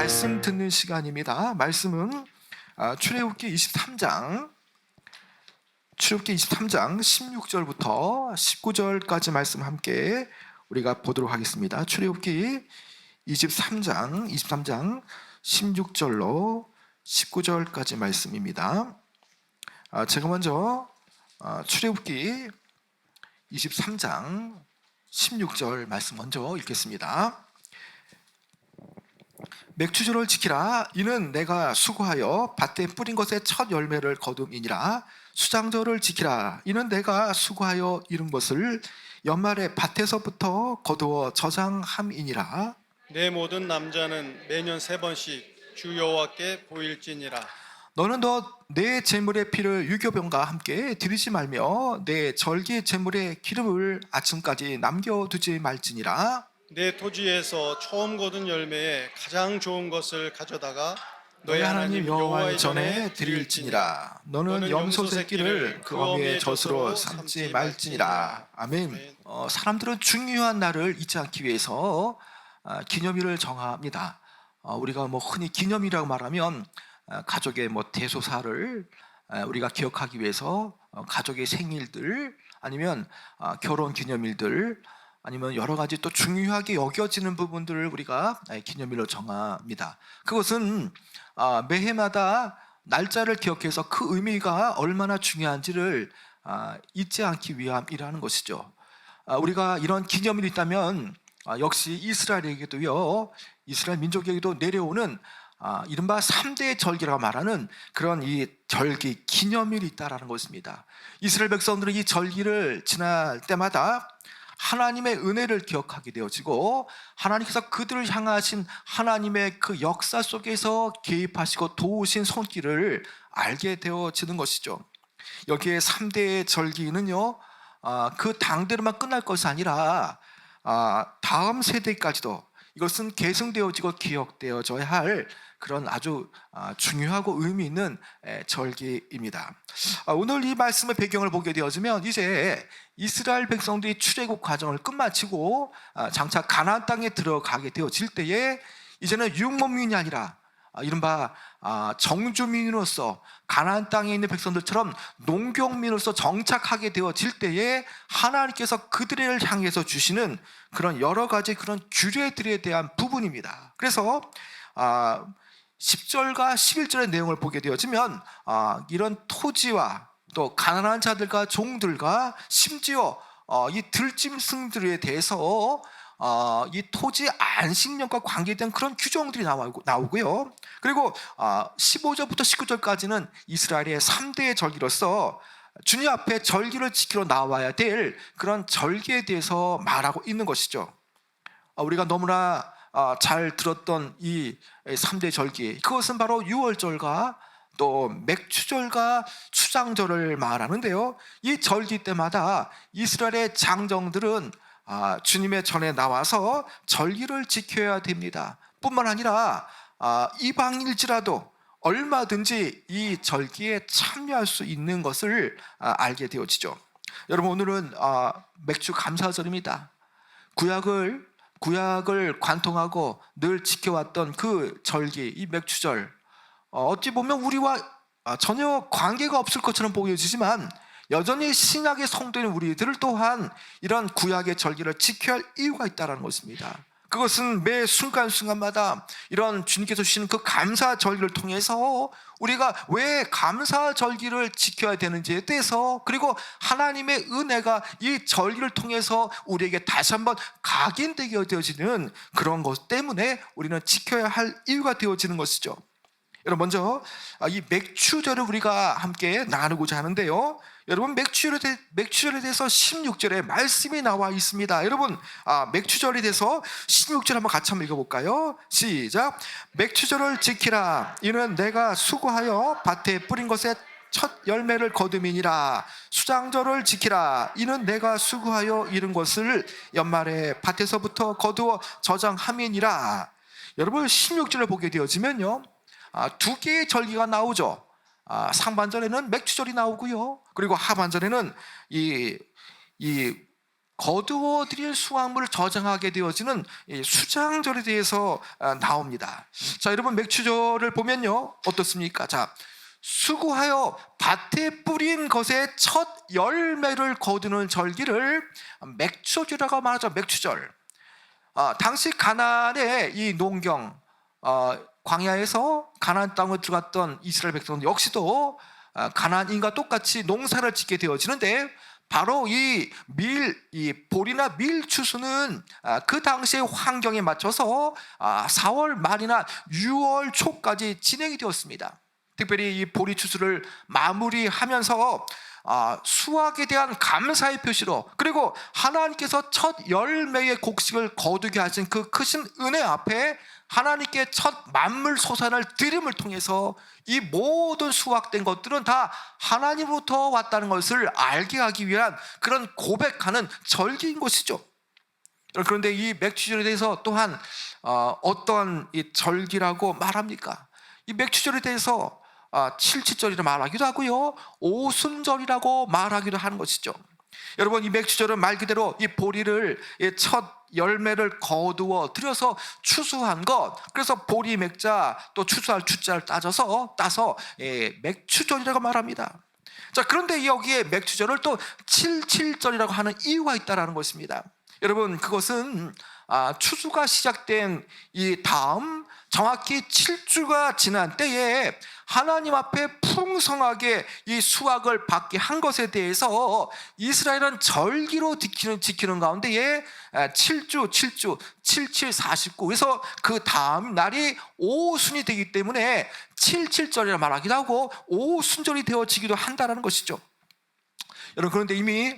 말씀 듣는 시간입니다. 말씀은 출애굽기 23장 16절부터 19절까지 말씀 함께 우리가 보도록 하겠습니다. 출애굽기 23장 16절로 19절까지 말씀입니다. 제가 먼저 출애굽기 23장 16절 말씀 먼저 읽겠습니다. 맥추절을 지키라. 이는 내가 수고하여 밭에 뿌린 것의 첫 열매를 거둠이니라. 수장절을 지키라. 이는 내가 수고하여 이룬 것을 연말에 밭에서부터 거두어 저장함이니라. 내 모든 남자는 매년 3번씩 주 여호와께 보일지니라. 너는 내 제물의 피를 유교병과 함께 드리지 말며 내 절기 제물의 기름을 아침까지 남겨두지 말지니라. 내 토지에서 처음 거둔 열매에 가장 좋은 것을 가져다가 너희 하나님 여호와의 전에 드릴지니라. 너는 염소 새끼를 그 어미의 젖으로 삼지 말지니라. 아멘. 사람들은 중요한 날을 잊지 않기 위해서 기념일을 정합니다. 우리가 흔히 기념일이라고 말하면 가족의 대소사를 우리가 기억하기 위해서 가족의 생일들 아니면 결혼 기념일들 아니면 여러 가지 또 중요하게 여겨지는 부분들을 우리가 기념일로 정합니다. 그것은 매해마다 날짜를 기억해서 그 의미가 얼마나 중요한지를 잊지 않기 위함이라는 것이죠. 우리가 이런 기념일이 있다면 역시 이스라엘에게도요, 이스라엘 민족에게도 내려오는 이른바 3대 절기라고 말하는 그런 이 절기 기념일이 있다라는 것입니다. 이스라엘 백성들은 이 절기를 지날 때마다 하나님의 은혜를 기억하게 되어지고 하나님께서 그들을 향하신 하나님의 그 역사 속에서 개입하시고 도우신 손길을 알게 되어지는 것이죠. 여기에 3대 절기는요, 그 당대로만 끝날 것이 아니라 다음 세대까지도 이것은 계승되어지고 기억되어져야 할 그런 아주 중요하고 의미 있는 절기입니다. 오늘 이 말씀의 배경을 보게 되어지면 이제 이스라엘 백성들이 출애굽 과정을 끝마치고 장차 가나안 땅에 들어가게 되어질 때에 이제는 율법민이 아니라 이른바 정주민으로서 가나안 땅에 있는 백성들처럼 농경민으로서 정착하게 되어질 때에 하나님께서 그들을 향해서 주시는 그런 여러 가지 그런 규례들에 대한 부분입니다. 그래서 10절과 11절의 내용을 보게 되어지면 이런 토지와 또 가난한 자들과 종들과 심지어 이 들짐승들에 대해서 이 토지 안식년과 관계된 그런 규정들이 나오고요. 그리고 15절부터 19절까지는 이스라엘의 3대 절기로서 주님 앞에 절기를 지키러 나와야 될 그런 절기에 대해서 말하고 있는 것이죠. 우리가 너무나 잘 들었던 이 3대 절기, 그것은 바로 유월절과 또 맥추절과 수장절을 말하는데요, 이 절기 때마다 이스라엘의 장정들은 주님의 전에 나와서 절기를 지켜야 됩니다. 뿐만 아니라 이방일지라도 얼마든지 이 절기에 참여할 수 있는 것을 알게 되어지죠. 여러분, 오늘은 맥주 감사절입니다. 구약을 관통하고 늘 지켜왔던 그 절기, 이 맥추절, 어찌 보면 우리와 전혀 관계가 없을 것처럼 보여지지만 여전히 신약의 성도인 우리들 또한 이런 구약의 절기를 지켜야 할 이유가 있다는 것입니다. 그것은 매 순간순간마다 이런 주님께서 주시는 그 감사 절기를 통해서 우리가 왜 감사 절기를 지켜야 되는지에 대해서, 그리고 하나님의 은혜가 이 절기를 통해서 우리에게 다시 한번 각인되게 되어지는 그런 것 때문에 우리는 지켜야 할 이유가 되어지는 것이죠. 여러분, 먼저 이 맥추절을 우리가 함께 나누고자 하는데요, 여러분, 맥추절에 대해서 16절에 말씀이 나와 있습니다. 여러분, 맥추절에 대해서 16절 한번 같이 한번 읽어볼까요? 시작. 맥추절을 지키라. 이는 내가 수고하여 밭에 뿌린 것의 첫 열매를 거둠이니라. 수장절을 지키라. 이는 내가 수고하여 이룬 것을 연말에 밭에서부터 거두어 저장함이니라. 여러분, 16절을 보게 되어지면요, 두 개의 절기가 나오죠. 상반절에는 맥추절이 나오고요, 그리고 하반절에는 이 거두어 드릴 수확물을 저장하게 되어지는 이 수장절에 대해서 나옵니다. 자, 여러분 맥추절을 보면요 어떻습니까? 자, 수고하여 밭에 뿌린 것의 첫 열매를 거두는 절기를 맥추절이라고 말하죠. 맥추절. 당시 가나안의 이 농경, 광야에서 가나안 땅을 들어갔던 이스라엘 백성 역시도 가나안인과 똑같이 농사를 짓게 되어지는데, 바로 이 보리나 밀 추수는 그 당시의 환경에 맞춰서 4월 말이나 6월 초까지 진행이 되었습니다. 특별히 이 보리 추수를 마무리하면서 수확에 대한 감사의 표시로, 그리고 하나님께서 첫 열매의 곡식을 거두게 하신 그 크신 은혜 앞에 하나님께 첫 만물 소산을 드림을 통해서 이 모든 수확된 것들은 다 하나님으로부터 왔다는 것을 알게 하기 위한 그런 고백하는 절기인 것이죠. 그런데 이 맥추절에 대해서 또한 어떤 이 절기라고 말합니까? 이 맥추절에 대해서 칠칠절이라고 말하기도 하고요, 오순절이라고 말하기도 하는 것이죠. 여러분, 이 맥추절은 말 그대로 이 보리를 첫 열매를 거두어 들여서 추수한 것, 그래서 보리 맥자 또 추수할 추자를 따서 맥추절이라고 말합니다. 자, 그런데 여기에 맥추절을 또 칠칠절이라고 하는 이유가 있다는 것입니다. 여러분, 그것은 추수가 시작된 이 다음 정확히 7주가 지난 때에 하나님 앞에 풍성하게 이 수확을 받게 한 것에 대해서 이스라엘은 절기로 지키는 가운데에 7주, 77, 49, 그래서 그 다음 날이 오순이 되기 때문에 77절이라 말하기도 하고 오순절이 되어지기도 한다는 것이죠. 여러분, 그런데 이미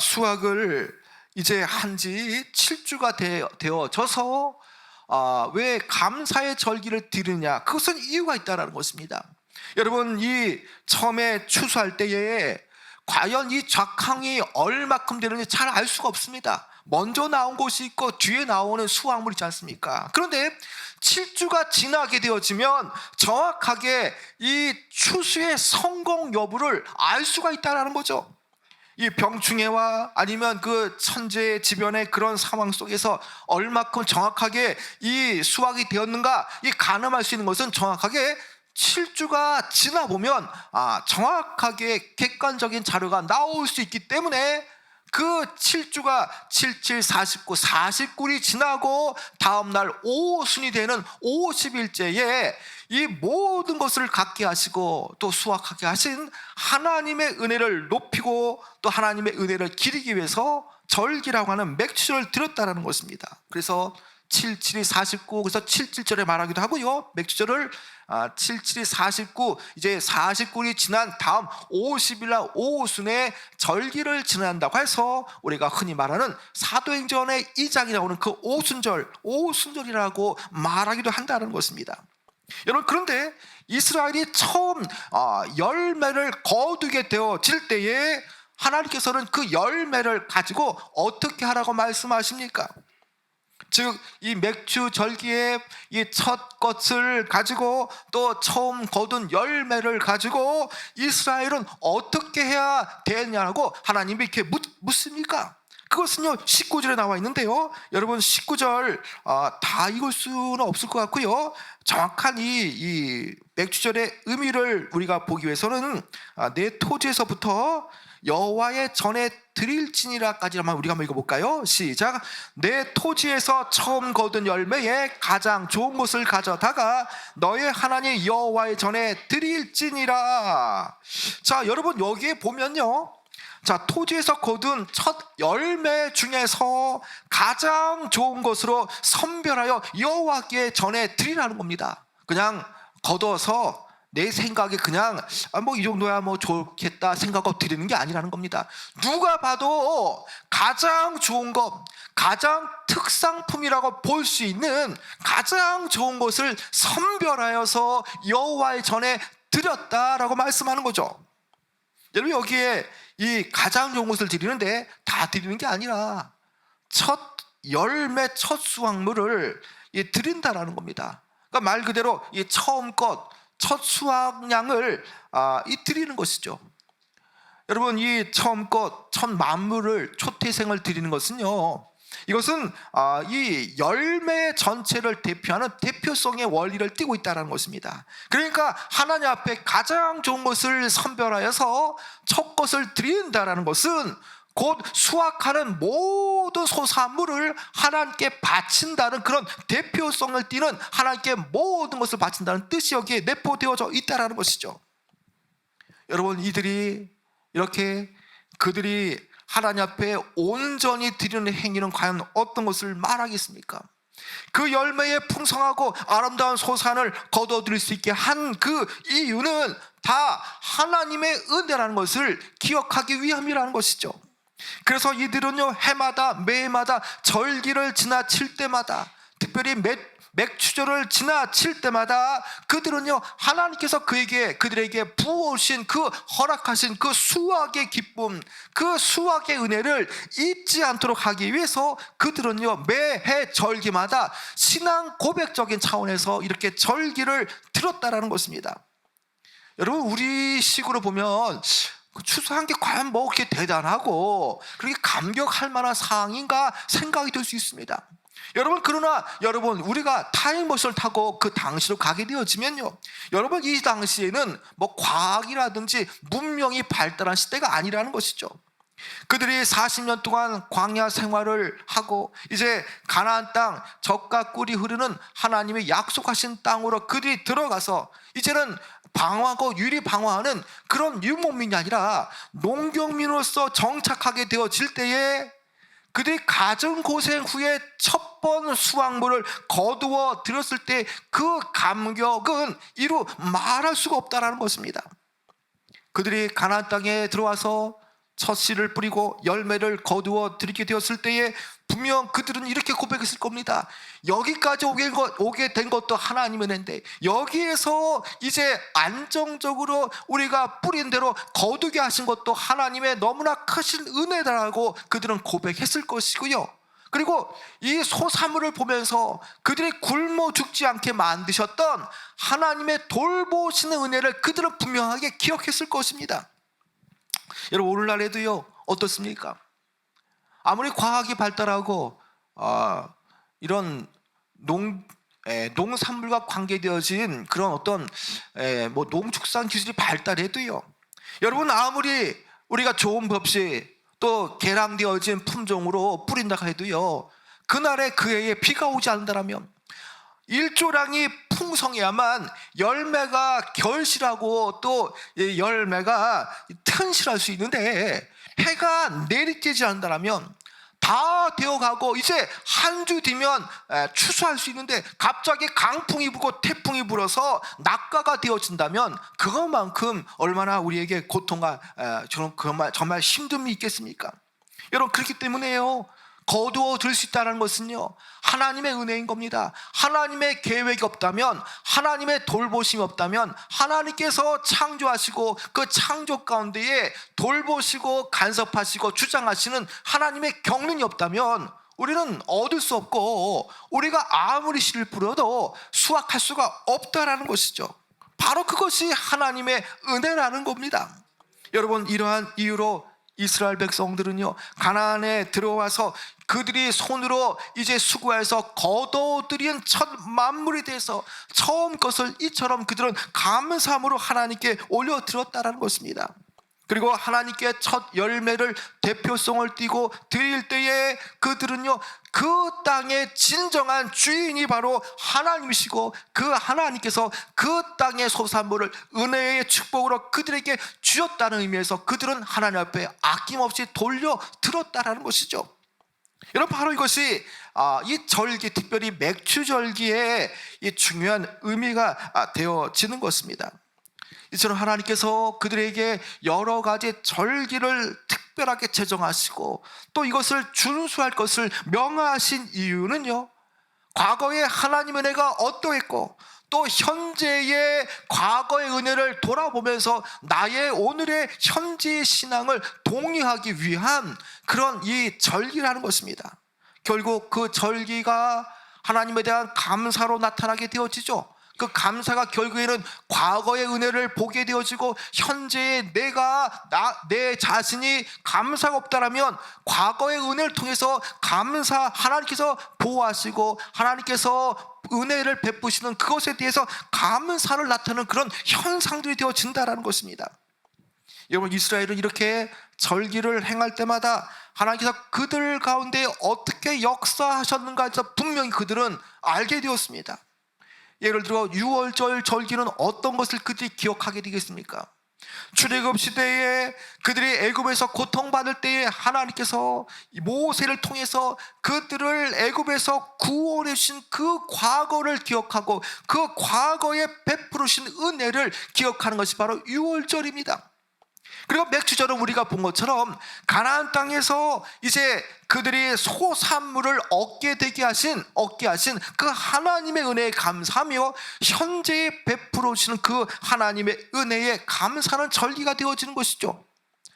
수확을 이제 한지 7주가 되어져서 왜 감사의 절기를 드리느냐, 그것은 이유가 있다는 것입니다. 여러분, 이 처음에 추수할 때에 과연 이 작황이 얼마큼 되는지 잘 알 수가 없습니다. 먼저 나온 것이 있고 뒤에 나오는 수확물이 있지 않습니까? 그런데 7주가 지나게 되어지면 정확하게 이 추수의 성공 여부를 알 수가 있다는 거죠. 이 병충해와 아니면 그 천재 지변의 그런 상황 속에서 얼마큼 정확하게 이 수확이 되었는가, 이 가늠할 수 있는 것은 정확하게 7주가 지나 보면 정확하게 객관적인 자료가 나올 수 있기 때문에 그 7주가 77, 49, 49일이 지나고 다음날 오순이 되는 50일째에 이 모든 것을 갖게 하시고 또 수확하게 하신 하나님의 은혜를 높이고 또 하나님의 은혜를 기리기 위해서 절기라고 하는 맥추절을 드렸다는 것입니다. 그래서 77이 49, 그래서 77절에 말하기도 하고요, 맥추절을 77이 49, 이제 49일이 지난 다음 50일날 오순에 절기를 지난다고 해서 우리가 흔히 말하는 사도행전의 2장이라고 하는 그 오순절이라고 말하기도 한다는 것입니다. 여러분, 그런데 이스라엘이 처음 열매를 거두게 되어질 때에 하나님께서는 그 열매를 가지고 어떻게 하라고 말씀하십니까? 즉, 이 맥추 절기에 이 첫 것을 가지고 또 처음 거둔 열매를 가지고 이스라엘은 어떻게 해야 되냐고 하나님이 이렇게 묻습니까? 그것은요 19절에 나와 있는데요, 여러분 19절 다 읽을 수는 없을 것 같고요, 정확한 이 맥추절의 의미를 우리가 보기 위해서는 내 토지에서부터 여호와의 전에 드릴지니라까지 한번 우리가 한번 읽어볼까요? 시작. 내 토지에서 처음 거둔 열매에 가장 좋은 것을 가져다가 너의 하나님 여호와의 전에 드릴지니라. 자, 여러분, 여기에 보면요, 자, 토지에서 거둔 첫 열매 중에서 가장 좋은 것으로 선별하여 여호와께 전해 드리라는 겁니다. 그냥 거둬서 내 생각에 그냥 뭐 이 정도야 뭐 좋겠다 생각하고 드리는 게 아니라는 겁니다. 누가 봐도 가장 좋은 것, 가장 특상품이라고 볼 수 있는 가장 좋은 것을 선별하여서 여호와의 전에 드렸다라고 말씀하는 거죠. 여러분, 여기에 이 가장 좋은 것을 드리는데 다 드리는 게 아니라 첫 열매, 첫 수확물을 드린다라는 겁니다. 그러니까 말 그대로 이 처음 것, 첫 수확량을 드리는 것이죠. 여러분, 이 처음껏 첫 만물을 초태생을 드리는 것은요, 이것은 이 열매 전체를 대표하는 대표성의 원리를 띠고 있다는 것입니다. 그러니까 하나님 앞에 가장 좋은 것을 선별하여서 첫 것을 드린다는 것은 곧 수확하는 모든 소산물을 하나님께 바친다는 그런 대표성을 띠는, 하나님께 모든 것을 바친다는 뜻이 여기에 내포되어져 있다는 것이죠. 여러분, 이들이 이렇게 그들이 하나님 앞에 온전히 드리는 행위는 과연 어떤 것을 말하겠습니까? 그 열매의 풍성하고 아름다운 소산을 거둬들일 수 있게 한 그 이유는 다 하나님의 은혜라는 것을 기억하기 위함이라는 것이죠. 그래서 이들은요, 해마다 매해마다 절기를 지나칠 때마다, 특별히 맥추절을 지나칠 때마다 그들은요, 하나님께서 그들에게 부어오신 그 허락하신 그 수확의 기쁨, 그 수확의 은혜를 잊지 않도록 하기 위해서 그들은요, 매해 절기마다 신앙 고백적인 차원에서 이렇게 절기를 드렸다라는 것입니다. 여러분, 우리 식으로 보면 추수한 게 과연 뭐 그렇게 대단하고 그렇게 감격할 만한 사항인가 생각이 들 수 있습니다. 여러분, 그러나 여러분, 우리가 타임머신을 타고 그 당시로 가게 되어지면요, 여러분, 이 당시에는 뭐 과학이라든지 문명이 발달한 시대가 아니라는 것이죠. 그들이 40년 동안 광야 생활을 하고 이제 가나안 땅, 젖과 꿀이 흐르는 하나님의 약속하신 땅으로 그들이 들어가서 이제는 방황하고 유리 방황하는 그런 유목민이 아니라 농경민으로서 정착하게 되어질 때에 그들이 가정 고생 후에 첫 번 수확물을 거두어 들였을 때 그 감격은 이루 말할 수가 없다라는 것입니다. 그들이 가나안 땅에 들어와서 첫 씨를 뿌리고 열매를 거두어 들이게 되었을 때에 분명 그들은 이렇게 고백했을 겁니다. 여기까지 오게 된 것도 하나님의 은혜인데 여기에서 이제 안정적으로 우리가 뿌린 대로 거두게 하신 것도 하나님의 너무나 크신 은혜다라고 그들은 고백했을 것이고요. 그리고 이 소사물을 보면서 그들이 굶어 죽지 않게 만드셨던 하나님의 돌보시는 은혜를 그들은 분명하게 기억했을 것입니다. 여러분, 오늘날에도요, 어떻습니까? 아무리 과학이 발달하고 이런 농산물과 관계되어진 그런 어떤 뭐 농축산 기술이 발달해도요, 여러분, 아무리 우리가 좋은 법시 또 개량되어진 품종으로 뿌린다 해도요, 그날에 그 해에 비가 오지 않는다면 일조량이 풍성해야만 열매가 결실하고 또 열매가 튼실할 수 있는데, 해가 내리쬐지 않는다면 다 되어가고 이제 한 주 뒤면 추수할 수 있는데 갑자기 강풍이 불고 태풍이 불어서 낙과가 되어진다면 그것만큼 얼마나 우리에게 고통과 정말 힘듦이 있겠습니까? 여러분, 그렇기 때문에요, 거두어 들 수 있다는 것은요, 하나님의 은혜인 겁니다. 하나님의 계획이 없다면, 하나님의 돌보심이 없다면, 하나님께서 창조하시고 그 창조 가운데에 돌보시고 간섭하시고 주장하시는 하나님의 경륜이 없다면 우리는 얻을 수 없고 우리가 아무리 씨를 뿌려도 수확할 수가 없다라는 것이죠. 바로 그것이 하나님의 은혜라는 겁니다. 여러분, 이러한 이유로 이스라엘 백성들은요, 가나안에 들어와서 그들이 손으로 이제 수고해서 거둬들인 첫 만물에 대해서 처음 것을 이처럼 그들은 감사함으로 하나님께 올려드렸다는 것입니다. 그리고 하나님께 첫 열매를 대표성을 띠고 드릴 때에 그들은요, 그 땅의 진정한 주인이 바로 하나님이시고 그 하나님께서 그 땅의 소산물을 은혜의 축복으로 그들에게 주셨다는 의미에서 그들은 하나님 앞에 아낌없이 돌려드렸다는 것이죠. 여러분, 바로 이것이 이 절기, 특별히 맥추절기의 이 중요한 의미가 되어지는 것입니다. 이처럼 하나님께서 그들에게 여러 가지 절기를 특별하게 제정하시고 또 이것을 준수할 것을 명하신 이유는요, 과거의 하나님의 은혜가 어떠했고 또 현재의 과거의 은혜를 돌아보면서 나의 오늘의 현재의 신앙을 독려하기 위한 그런 이 절기라는 것입니다. 결국 그 절기가 하나님에 대한 감사로 나타나게 되어지죠. 그 감사가 결국에는 과거의 은혜를 보게 되어지고 현재의 내 자신이 감사가 없다라면 과거의 은혜를 통해서 하나님께서 보호하시고 하나님께서 은혜를 베푸시는 그것에 대해서 감사를 나타내는 그런 현상들이 되어진다라는 것입니다. 여러분, 이스라엘은 이렇게 절기를 행할 때마다 하나님께서 그들 가운데 어떻게 역사하셨는가 해서 분명히 그들은 알게 되었습니다. 예를 들어 유월절 절기는 어떤 것을 그들이 기억하게 되겠습니까? 출애굽 시대에 그들이 애굽에서 고통받을 때에 하나님께서 모세를 통해서 그들을 애굽에서 구원해 주신 그 과거를 기억하고 그 과거에 베풀으신 은혜를 기억하는 것이 바로 유월절입니다. 그리고 맥주절은 우리가 본 것처럼 가나안 땅에서 이제 그들이 소산물을 얻게 하신 그 하나님의 은혜에 감사하며 현재에 베풀어 주시는 그 하나님의 은혜에 감사하는 절기가 되어지는 것이죠.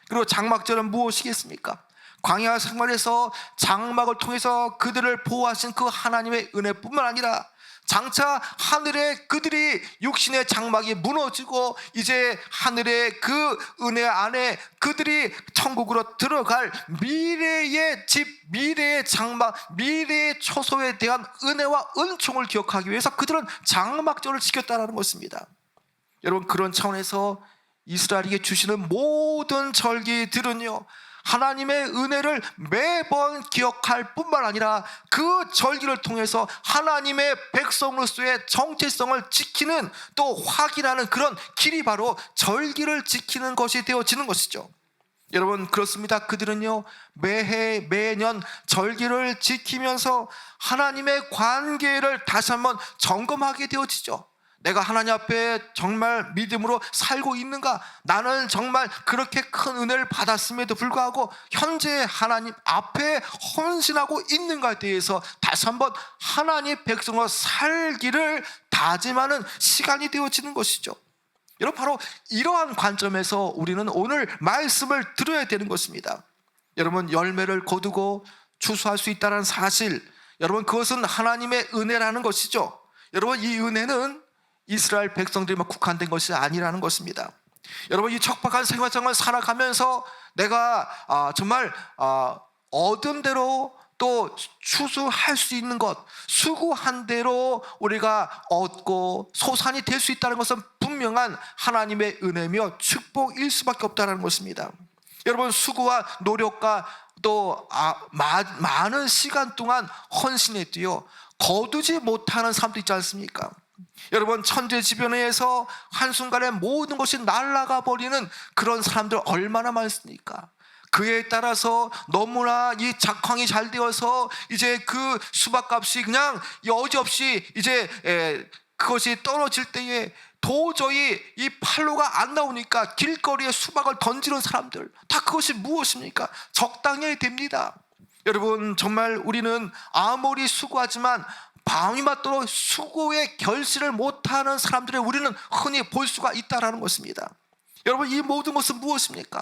그리고 장막절은 무엇이겠습니까? 광야 생활에서 장막을 통해서 그들을 보호하신 그 하나님의 은혜뿐만 아니라 장차 하늘에 그들이 육신의 장막이 무너지고 이제 하늘의 그 은혜 안에 그들이 천국으로 들어갈 미래의 집, 미래의 장막, 미래의 초소에 대한 은혜와 은총을 기억하기 위해서 그들은 장막절을 지켰다는 것입니다. 여러분, 그런 차원에서 이스라엘에게 주시는 모든 절기들은요, 하나님의 은혜를 매번 기억할 뿐만 아니라 그 절기를 통해서 하나님의 백성으로서의 정체성을 지키는, 또 확인하는 그런 길이 바로 절기를 지키는 것이 되어지는 것이죠. 여러분, 그렇습니다. 그들은요, 매해 매년 절기를 지키면서 하나님의 관계를 다시 한번 점검하게 되어지죠. 내가 하나님 앞에 정말 믿음으로 살고 있는가? 나는 정말 그렇게 큰 은혜를 받았음에도 불구하고 현재 하나님 앞에 헌신하고 있는가에 대해서 다시 한번 하나님 백성으로 살기를 다짐하는 시간이 되어지는 것이죠. 여러분, 바로 이러한 관점에서 우리는 오늘 말씀을 들어야 되는 것입니다. 여러분, 열매를 거두고 추수할 수 있다는 사실, 여러분, 그것은 하나님의 은혜라는 것이죠. 여러분, 이 은혜는 이스라엘 백성들에만 국한된 것이 아니라는 것입니다. 여러분, 이 척박한 생활상을 살아가면서 내가 정말 얻은 대로 또 추수할 수 있는 것, 수고한 대로 우리가 얻고 소산이 될 수 있다는 것은 분명한 하나님의 은혜며 축복일 수밖에 없다는 것입니다. 여러분, 수고와 노력과 또 많은 시간 동안 헌신했도요, 거두지 못하는 사람도 있지 않습니까? 여러분, 천재지변에서 한순간에 모든 것이 날아가 버리는 그런 사람들 얼마나 많습니까? 그에 따라서 너무나 이 작황이 잘 되어서 이제 그 수박값이 그냥 여지없이 이제 그것이 떨어질 때에 도저히 이 팔로가 안 나오니까 길거리에 수박을 던지는 사람들, 다 그것이 무엇입니까? 적당해야 됩니다. 여러분, 정말 우리는 아무리 수고하지만 밤이 맞도록 수고의 결실을 못하는 사람들을 우리는 흔히 볼 수가 있다는 것입니다. 여러분, 이 모든 것은 무엇입니까?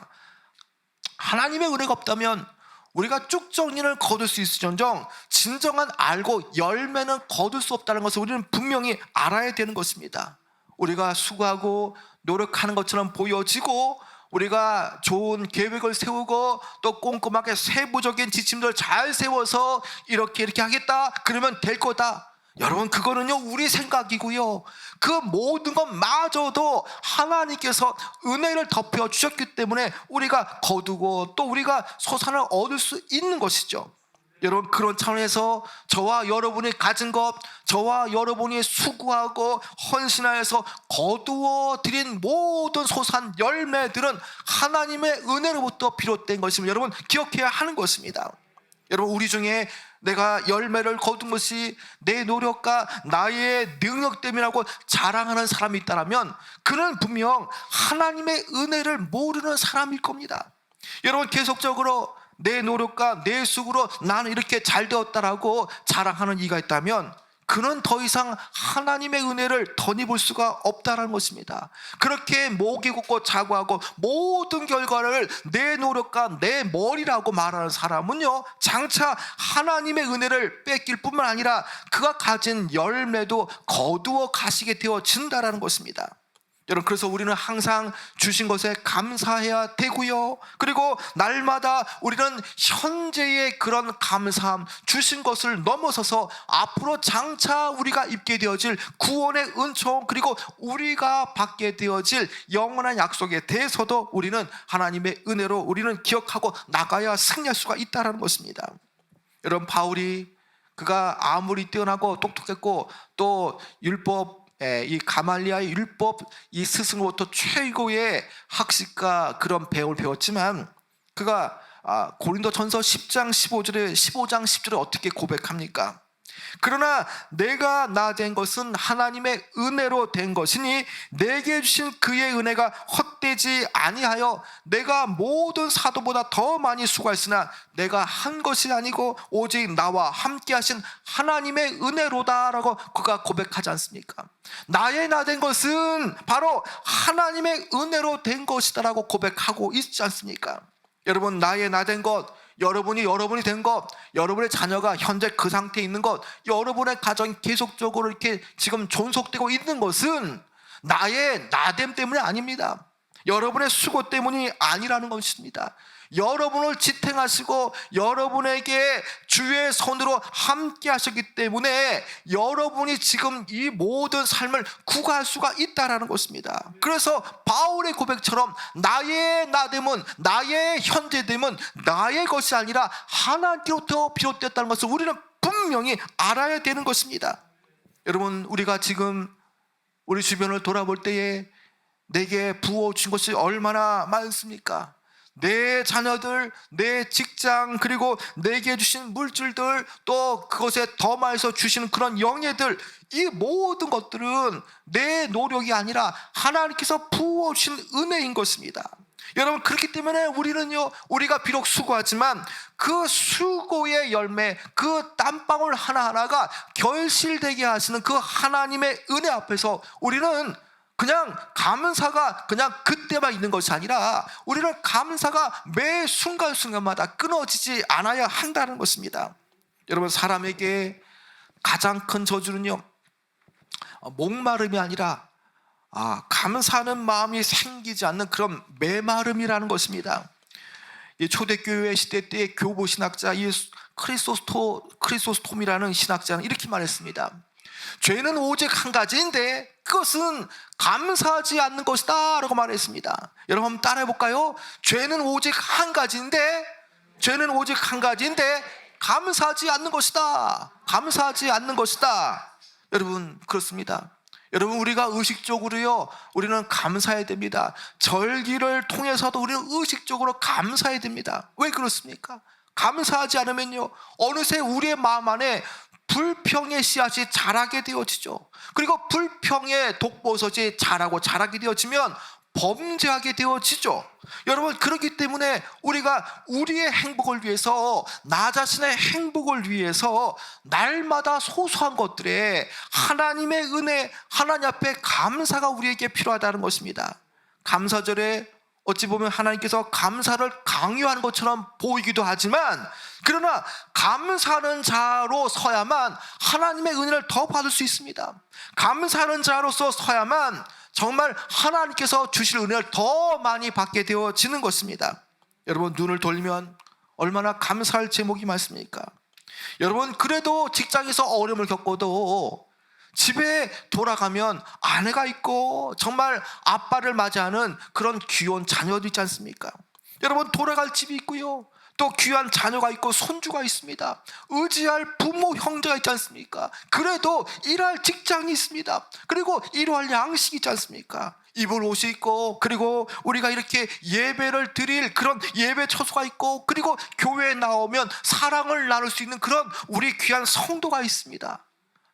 하나님의 은혜가 없다면 우리가 쭉정이를 거둘 수 있을지언정 진정한 알고 열매는 거둘 수 없다는 것을 우리는 분명히 알아야 되는 것입니다. 우리가 수고하고 노력하는 것처럼 보여지고 우리가 좋은 계획을 세우고 또 꼼꼼하게 세부적인 지침들을 잘 세워서 이렇게 하겠다, 그러면 될 거다. 여러분, 그거는요, 우리 생각이고요, 그 모든 것마저도 하나님께서 은혜를 덮여 주셨기 때문에 우리가 거두고 또 우리가 소산을 얻을 수 있는 것이죠. 여러분, 그런 차원에서 저와 여러분이 가진 것, 저와 여러분이 수고하고 헌신하여서 거두어 드린 모든 소산 열매들은 하나님의 은혜로부터 비롯된 것임을 여러분 기억해야 하는 것입니다. 여러분, 우리 중에 내가 열매를 거둔 것이 내 노력과 나의 능력 때문이라고 자랑하는 사람이 있다면 그는 분명 하나님의 은혜를 모르는 사람일 겁니다. 여러분, 계속적으로 내 노력과 내 수고로 나는 이렇게 잘 되었다라고 자랑하는 이가 있다면 그는 더 이상 하나님의 은혜를 덧입을 수가 없다는 것입니다. 그렇게 목이 굳고 자고하고 모든 결과를 내 노력과 내 머리라고 말하는 사람은요, 장차 하나님의 은혜를 뺏길 뿐만 아니라 그가 가진 열매도 거두어 가시게 되어진다는 것입니다. 여러분, 그래서 우리는 항상 주신 것에 감사해야 되고요, 그리고 날마다 우리는 현재의 그런 감사함, 주신 것을 넘어서서 앞으로 장차 우리가 입게 되어질 구원의 은총, 그리고 우리가 받게 되어질 영원한 약속에 대해서도 우리는 하나님의 은혜로 우리는 기억하고 나가야 승리할 수가 있다는 것입니다. 여러분, 바울이 그가 아무리 뛰어나고 똑똑했고 또 율법, 이 가말리아의 율법 이 스승으로부터 최고의 학식과 그런 배움을 배웠지만 그가 고린도전서 10장 10절에 어떻게 고백합니까? 그러나 내가 나 된 것은 하나님의 은혜로 된 것이니 내게 주신 그의 은혜가 헛되지 아니하여 내가 모든 사도보다 더 많이 수고했으나 내가 한 것이 아니고 오직 나와 함께 하신 하나님의 은혜로다라고 그가 고백하지 않습니까? 나의 나 된 것은 바로 하나님의 은혜로 된 것이다라고 고백하고 있지 않습니까? 여러분, 나의 나 된 것, 여러분이 된 것, 여러분의 자녀가 현재 그 상태에 있는 것, 여러분의 가정이 계속적으로 이렇게 지금 존속되고 있는 것은 나의 나됨 때문이 아닙니다. 여러분의 수고 때문이 아니라는 것입니다. 여러분을 지탱하시고 여러분에게 주의 손으로 함께 하셨기 때문에 여러분이 지금 이 모든 삶을 구할 수가 있다는 것입니다. 그래서 바울의 고백처럼 나의 나됨은, 나의 현재됨은 나의 것이 아니라 하나님께로부터 비롯됐다는 것을 우리는 분명히 알아야 되는 것입니다. 여러분, 우리가 지금 우리 주변을 돌아볼 때에 내게 부어준 것이 얼마나 많습니까? 내 자녀들, 내 직장, 그리고 내게 주신 물질들, 또 그것에 더하여서 주시는 그런 영예들, 이 모든 것들은 내 노력이 아니라 하나님께서 부어주신 은혜인 것입니다. 여러분, 그렇기 때문에 우리가 비록 수고하지만 그 수고의 열매, 그 땀방울 하나하나가 결실되게 하시는 그 하나님의 은혜 앞에서 우리는 그냥 감사가 그냥 그때만 있는 것이 아니라 우리는 감사가 매 순간순간마다 끊어지지 않아야 한다는 것입니다. 여러분, 사람에게 가장 큰 저주는요, 목마름이 아니라 감사하는 마음이 생기지 않는 그런 메마름이라는 것입니다. 이 초대교회 시대 때의 교보 신학자 이 크리소스톰이라는 신학자는 이렇게 말했습니다. 죄는 오직 한 가지인데 그것은 감사하지 않는 것이다 라고 말했습니다. 여러분, 한번 따라해 볼까요? 죄는 오직 한 가지인데 감사하지 않는 것이다. 감사하지 않는 것이다. 여러분, 그렇습니다. 여러분, 우리가 의식적으로요, 우리는 감사해야 됩니다. 절기를 통해서도 우리는 의식적으로 감사해야 됩니다. 왜 그렇습니까? 감사하지 않으면요, 어느새 우리의 마음 안에 불평의 씨앗이 자라게 되어지죠. 그리고 불평의 독버섯이 자라게 되어지면 범죄하게 되어지죠. 여러분, 그렇기 때문에 우리가 우리의 행복을 위해서, 나 자신의 행복을 위해서 날마다 소소한 것들에 하나님의 은혜, 하나님 앞에 감사가 우리에게 필요하다는 것입니다. 감사절에 어찌 보면 하나님께서 감사를 강요하는 것처럼 보이기도 하지만, 그러나 감사하는 자로 서야만 하나님의 은혜를 더 받을 수 있습니다. 감사하는 자로서 서야만 정말 하나님께서 주실 은혜를 더 많이 받게 되어지는 것입니다. 여러분, 눈을 돌리면 얼마나 감사할 제목이 많습니까? 여러분, 그래도 직장에서 어려움을 겪어도 집에 돌아가면 아내가 있고 정말 아빠를 맞이하는 그런 귀여운 자녀도 있지 않습니까? 여러분, 돌아갈 집이 있고요, 또 귀한 자녀가 있고 손주가 있습니다. 의지할 부모, 형제가 있지 않습니까? 그래도 일할 직장이 있습니다. 그리고 일할 양식이 있지 않습니까? 입을 옷이 있고, 그리고 우리가 이렇게 예배를 드릴 그런 예배 처소가 있고, 그리고 교회에 나오면 사랑을 나눌 수 있는 그런 우리 귀한 성도가 있습니다.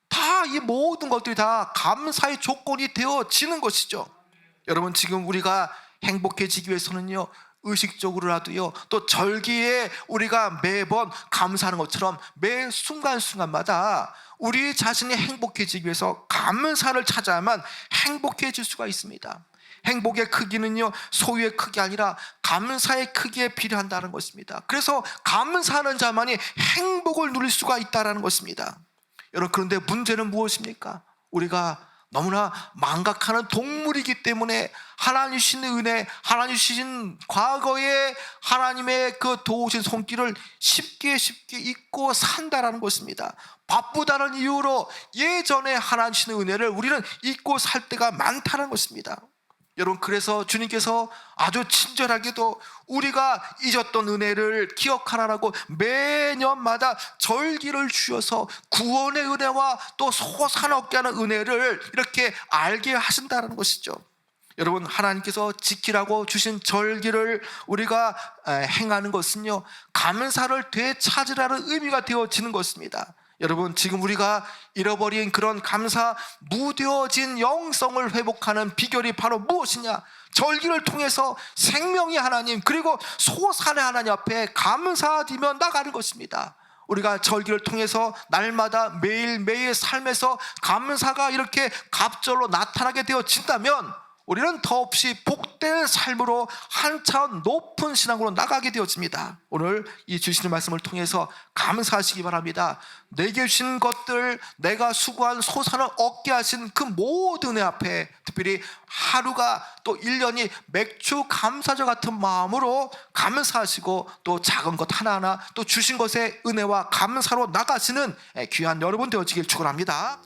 다 이 모든 것들이 다 감사의 조건이 되어지는 것이죠. 여러분, 지금 우리가 행복해지기 위해서는요, 의식적으로라도요, 또 절기에 우리가 매번 감사하는 것처럼 매 순간순간마다 우리 자신이 행복해지기 위해서 감사를 찾아야만 행복해질 수가 있습니다. 행복의 크기는요, 소유의 크기 아니라 감사의 크기에 비례한다는 것입니다. 그래서 감사하는 자만이 행복을 누릴 수가 있다는 것입니다. 여러분, 그런데 문제는 무엇입니까? 우리가 너무나 망각하는 동물이기 때문에 하나님 주신 은혜, 하나님 주신 과거의 하나님의 그 도우신 손길을 쉽게 잊고 산다라는 것입니다. 바쁘다는 이유로 예전에 하나님 주신 은혜를 우리는 잊고 살 때가 많다는 것입니다. 여러분, 그래서 주님께서 아주 친절하게도 우리가 잊었던 은혜를 기억하라고 매년마다 절기를 주셔서 구원의 은혜와 또 솟아나게 하는 은혜를 이렇게 알게 하신다는 것이죠. 여러분, 하나님께서 지키라고 주신 절기를 우리가 행하는 것은요, 감사를 되찾으라는 의미가 되어지는 것입니다. 여러분, 지금 우리가 잃어버린 그런 감사, 무뎌진 영성을 회복하는 비결이 바로 무엇이냐? 절기를 통해서 생명의 하나님, 그리고 소산의 하나님 앞에 감사드리며 나가는 것입니다. 우리가 절기를 통해서 날마다 매일매일 삶에서 감사가 이렇게 갑절로 나타나게 되어진다면 우리는 더없이 복된 삶으로 한참 높은 신앙으로 나가게 되어집니다. 오늘 이 주시는 말씀을 통해서 감사하시기 바랍니다. 내게 주신 것들, 내가 수고한 소산을 얻게 하신 그 모든 은혜 앞에 특별히 하루가 또 1년이 맥주 감사절 같은 마음으로 감사하시고 또 작은 것 하나하나 또 주신 것에 은혜와 감사로 나가시는 귀한 여러분 되어지길 축원합니다.